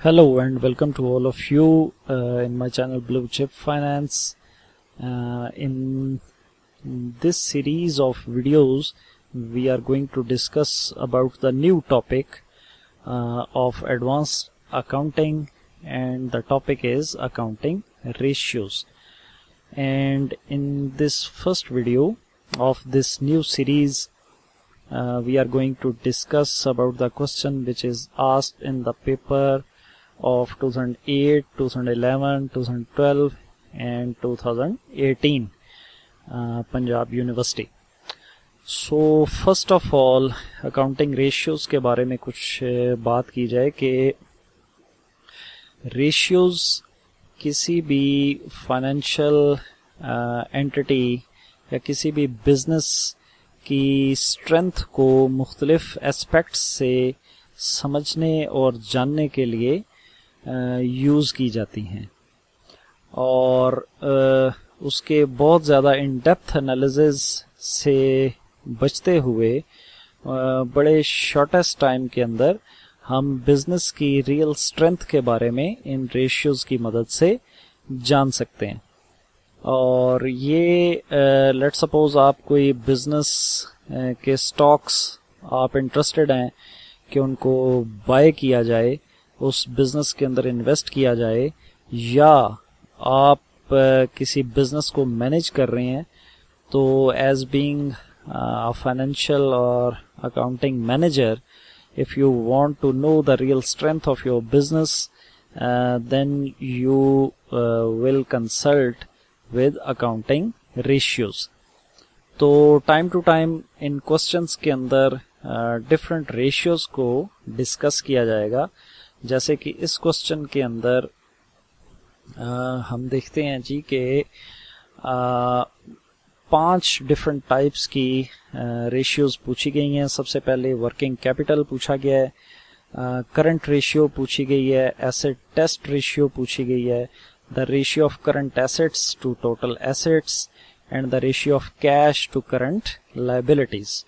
Hello and welcome to all of you in my channel Blue Chip Finance. In this series of videos, we are going to discuss about the new topic of advanced accounting, and the topic is accounting ratios. And in this first video of this new series, we are going to discuss about the question which is asked in the paper of 2008, 2011, 2012 and 2018 Punjab University. So first of all, accounting ratios के बारे में कुछ बात की जाए कि ratios किसी भी फाइनेंशियल एंटिटी या किसी भी बिजनेस की स्ट्रेंथ को मुख्तलिफ एस्पेक्ट्स से समझने और जानने के लिए यूज़ की जाती हैं, और उसके बहुत ज़्यादा इन डेप्थ एनालिसिस से बचते हुए बड़े शॉर्टेस्ट टाइम के अंदर हम बिज़नेस की रियल स्ट्रेंथ के बारे में इन रेशियोज़ की मदद से जान सकते हैं। और ये लेट्स सपोज आप कोई बिज़नेस के स्टॉक्स आप इंटरेस्टेड हैं कि उनको बाय किया जाए, उस बिज़नेस के अंदर इन्वेस्ट किया जाए, या आप किसी बिज़नेस को मैनेज कर रहे हैं, तो एज बीइंग अ फाइनेंशियल और accounting manager, if you want to know the real strength of your business, then you will consult with accounting ratios. तो time to time in questions के अंदर different ratios को discuss किया जाएगा। जैसे कि इस क्वेश्चन के अंदर हम देखते हैं जी कि 5 डिफरेंट टाइप्स की रेशियोज पूछी गई हैं। सबसे पहले वर्किंग कैपिटल पूछा गया है, करंट रेशियो पूछी गई है, एसेट टेस्ट रेशियो पूछी गई है, the ratio of current assets to total assets and the ratio of cash to current liabilities.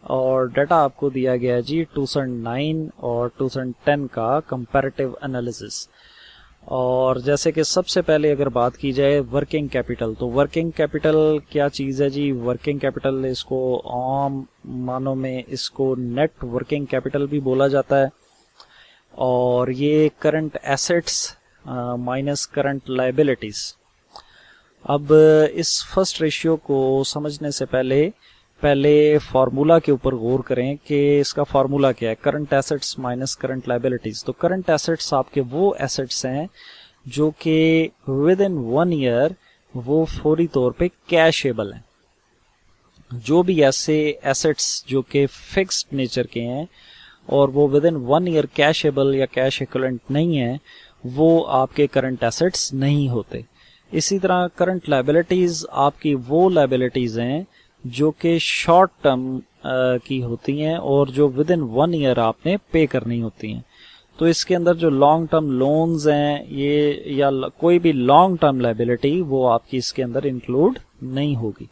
और डाटा आपको दिया गया है जी 2009 और 2010 का कंपैरेटिव एनालिसिस। और जैसे कि सबसे पहले अगर बात की जाए वर्किंग कैपिटल, तो वर्किंग कैपिटल क्या चीज़ है जी? वर्किंग कैपिटल, इसको आम मानों में इसको नेट वर्किंग कैपिटल भी बोला जाता है, और ये current assets minus current liabilities. अब इस फर्स्ट रेशियो को समझने से पहले फार्मूला के ऊपर गौर करें कि इसका फार्मूला क्या है, current assets minus current liabilities. तो करंट एसेट्स आपके वो एसेट्स हैं जो कि विद इन 1 ईयर वो फौरी तौर पे कैशेबल हैं। जो भी ऐसे एसेट्स जो कि फिक्स्ड नेचर के हैं और वो विद इन 1 ईयर कैशेबल या कैश इक्विवेलेंट नहीं है, वो आपके करंट एसेट्स नहीं होते। इसी तरह करंट लायबिलिटीज आपकी वो लायबिलिटीज हैं जो कि शॉर्ट टर्म की होती हैं और जो विद इन 1 ईयर आपने पे करनी होती हैं। तो इसके अंदर जो लॉन्ग टर्म लोन्स हैं ये या कोई भी लॉन्ग टर्म लायबिलिटी वो आपकी इसके अंदर इंक्लूड नहीं होगी।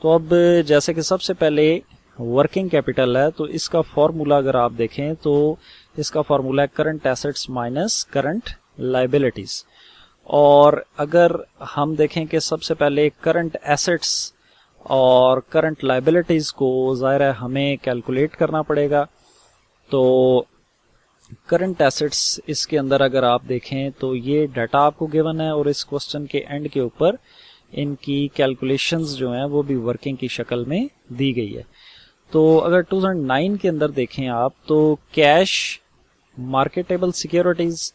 तो अब जैसे कि सबसे पहले वर्किंग कैपिटल है, तो इसका फॉर्मूला अगर आप देखें तो इसका फॉर्मूला है current assets minus current liabilities. और अगर हम देखें कि सबसे पहले करंट एसेट्स और करंट लायबिलिटीज को ज़ाहिर है हमें कैलकुलेट करना पड़ेगा। तो करंट एसेट्स इसके अंदर अगर आप देखें तो ये डाटा आपको गिवन है, और इस क्वेश्चन के एंड के ऊपर इनकी कैलकुलेशंस जो हैं वो भी वर्किंग की शक्ल में दी गई है। तो अगर 2009 के अंदर देखें आप, तो cash, marketable securities,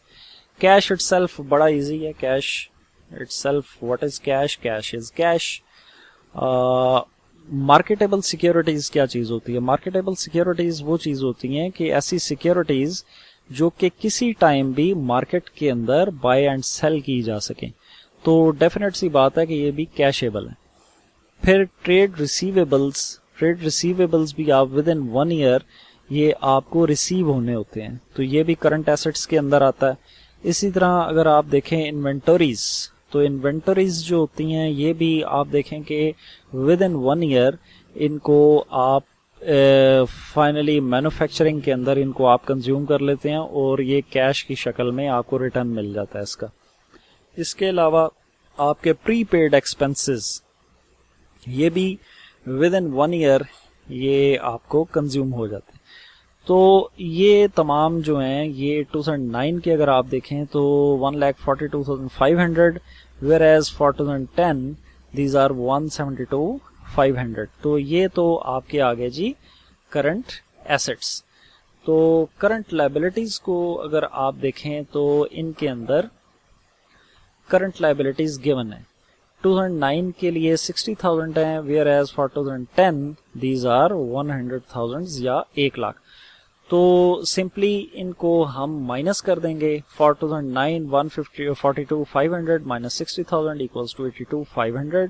cash itself बड़ा इजी है। Cash itself, what is cash? Cash is cash. Marketable securities क्या चीज़ होती है? मार्केटेबल सिक्योरिटीज वो चीज़ होती हैं कि ऐसी सिक्योरिटीज जो कि किसी टाइम भी मार्केट के अंदर बाय एंड सेल की जा सकें। तो डेफिनेट सी बात है कि ये भी कैशेबल है। फिर ट्रेड रिसीवेबल्स भी आप विद इन 1 ईयर ये आपको रिसीव होने होते हैं, तो ये भी करंट एसेट्स के अंदर आता है। इसी तरह अगर आप देखें इन्वेंटरीज, तो इन्वेंटरीज जो होती हैं ये भी आप देखें कि विद इन 1 ईयर इनको आप फाइनली मैन्युफैक्चरिंग के अंदर इनको आप कंज्यूम कर लेते हैं और ये कैश की शक्ल में आपको रिटर्न मिल जाता है इसका। इसके अलावा आपके प्री पेड एक्सपेंसेस ये भी विद इन 1 ईयर ये आपको कंज्यूम हो जाते हैं। तो ये तमाम जो हैं ये 2009 के अगर आप देखें तो 1,42,500 whereas for 2010 these are 172,500। तो ये तो आपके आगे जी करंट एसेट्स। तो करंट लायबिलिटीज को अगर आप देखें तो इनके अंदर करंट लायबिलिटीज गिवन है 2009 के लिए 60,000 है, whereas for 2010 these are 100,000 या 1 लाख। तो सिंपली इनको हम माइनस कर देंगे। फॉर 2009 142,500 माइनस 60,000 इक्वल्स टू 82,500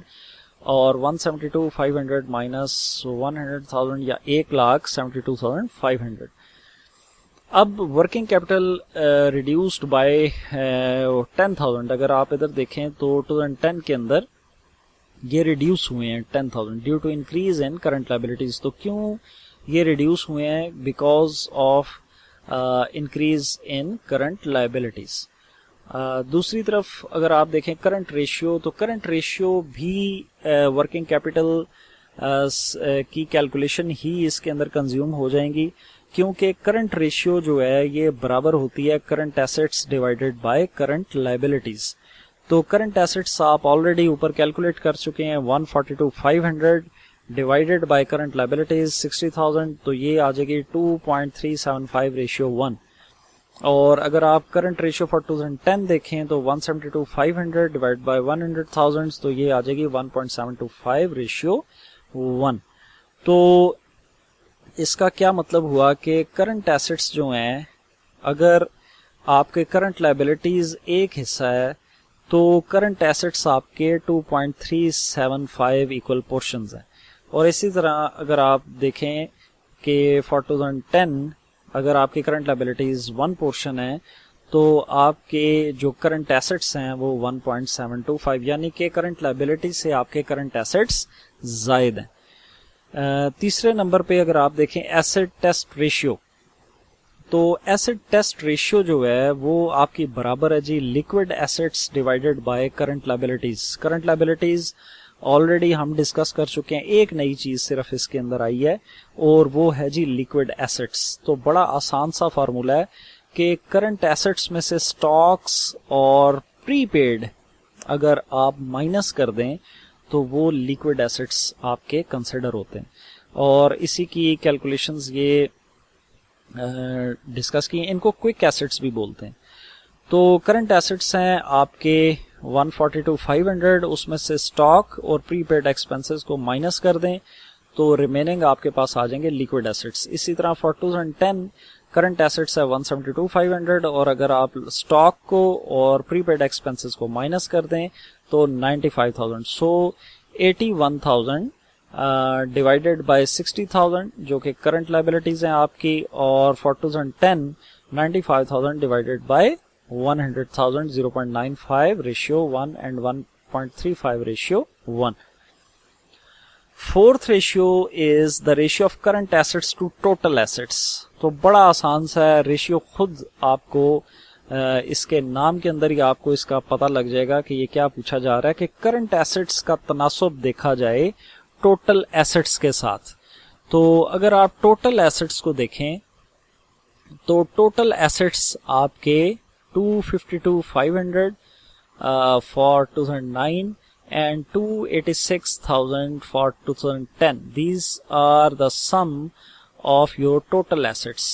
और 172,500 माइनस 100,000 या 1 लाख 72,500। अब वर्किंग कैपिटल रिड्यूस्ड बाय 10,000 अगर आप इधर देखें तो 2010 के अंदर ये रिड्यूस हुए हैं 10,000 due to increase in current liabilities. तो क्यों ये रिड्यूस हुए हैं? Because of increase in current liabilities. दूसरी तरफ अगर आप देखें करंट रेशियो, तो करंट रेशियो भी वर्किंग कैपिटल की कैलकुलेशन ही इसके अंदर कंज्यूम हो जाएंगी, क्योंकि करंट रेशियो जो है ये बराबर होती है current assets divided by current liabilities. तो करंट एसेट्स आप ऑलरेडी ऊपर कैलकुलेट कर चुके हैं 142,500 डिवाइडेड बाय करंट लायबिलिटीज 60,000, तो ये आ जाएगी 2.375 रेशियो 1। और अगर आप करंट रेशियो फॉर 2010 देखें तो 172,500 डिवाइड बाय 100,000, तो ये आ जाएगी 1.725 रेशियो 1। तो इसका क्या मतलब हुआ कि करंट एसेट्स जो हैं, अगर आपके करंट लायबिलिटीज एक हिस्सा है तो करंट एसेट्स आपके 2.375 इक्वल पोर्शंस हैं। और इसी तरह अगर आप देखें कि फॉर 2010 अगर आपकी करंट लायबिलिटीज 1 पोर्शन है तो आपके जो करंट एसेट्स हैं वो 1.725, यानी कि करंट लायबिलिटी से आपके करंट एसेट्स जायद हैं। तीसरे नंबर पे अगर आप देखें एसेट टेस्ट रेशियो, तो एसेट टेस्ट रेशियो जो है वो आपकी बराबर है जी liquid assets divided by current liabilities. Current liabilities already हम डिस्कस कर चुके हैं, एक नई चीज सिर्फ इसके अंदर आई है और वो है जी लिक्विड एसेट्स। तो बड़ा आसान सा फार्मूला है कि करंट एसेट्स में से स्टॉक्स और प्रीपेड अगर आप माइनस कर दें तो वो लिक्विड एसेट्स आपके कंसिडर होते हैं। और इसी की कैलकुलेशंस ये डिस्कस की, इनको क्विक एसेट्स भी बोलते हैं। तो करंट एसेट्स हैं आपके 142,500, उसमें से स्टॉक और प्रीपेड एक्सपेंसेस को माइनस कर दें तो रिमेनिंग आपके पास आ जाएंगे लिक्विड एसेट्स। इसी तरह फॉर 2010 करंट एसेट्स है 172,500 और अगर आप स्टॉक को और प्रीपेड एक्सपेंसेस को माइनस कर दें तो 95,000। सो 81,000 डिवाइडेड बाय 60,000 जो कि करंट लायबिलिटीज हैं आपकी, और for 2010 95,000 divided by 100,000 0.95 ratio 1 and 1.35 ratio 1। Fourth ratio is the ratio of current assets to total assets. तो बड़ा आसान सा है, रेशियो खुद आपको इसके नाम के अंदर ही आपको इसका पता लग जाएगा कि ये क्या पूछा जा रहा है कि करंट एसेट्स का तनासुब देखा जाए टोटल एसेट्स के साथ। तो अगर आप टोटल एसेट्स को देखें तो टोटल एसेट्स आपके 252,500 for 2009 and 286,000 for 2010. These are the sum of your total assets.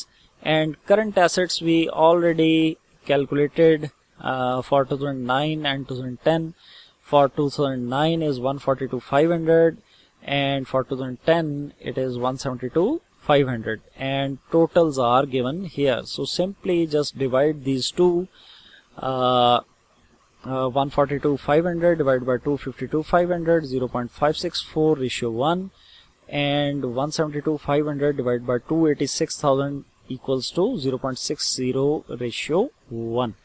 And current assets we already calculated for 2009 and 2010. For 2009 is 142,500 and for 2010 it is 172,500 and totals are given here. So simply just divide these two. 142,500 divided by 252,500 0.564 ratio 1 and 172,500 divided by 286,000 equals to 0.60 ratio 1.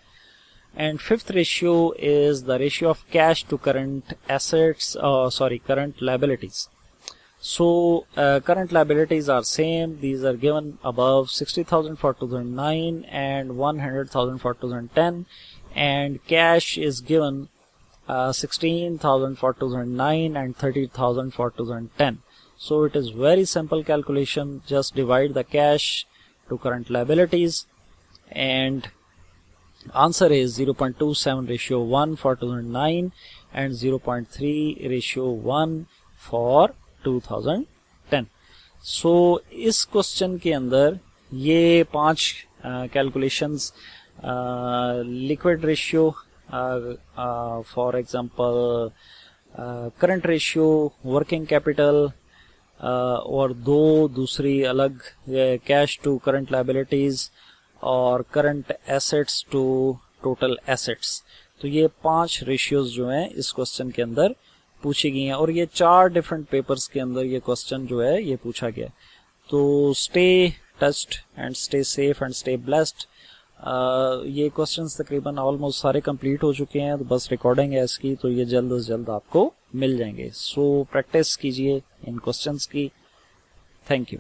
And fifth ratio is the ratio of cash to current assets, current liabilities. So current liabilities are same. These are given above, 60,000 for 2009 and 100,000 for 2010, and cash is given 16,000 for 2009 and 30,000 for 2010. So it is very simple calculation. Just divide the cash to current liabilities, and answer is 0.27 ratio 1 for 2009 and 0.3 ratio 1 for 2010. So us question کے اندر یہ 5 calculations liquid ratio, for example current ratio, working capital, اور دوسری الگ cash to current liabilities اور current assets to total assets. تو یہ 5 ratios جو ہیں اس کوشچن کے اندر پوچھی گئی ہیں, اور یہ 4 ڈفرینٹ پیپرز کے اندر یہ کوشچن جو ہے یہ پوچھا گیا. تو stay touched and stay safe and stay blessed. یہ کوشچنس تقریباً آلموسٹ سارے کمپلیٹ ہو چکے ہیں, تو بس ریکارڈنگ ہے اس کی, تو یہ جلد از جلد آپ کو مل جائیں گے. سو پریکٹس کیجئے ان کوشچنس کی. Thank you.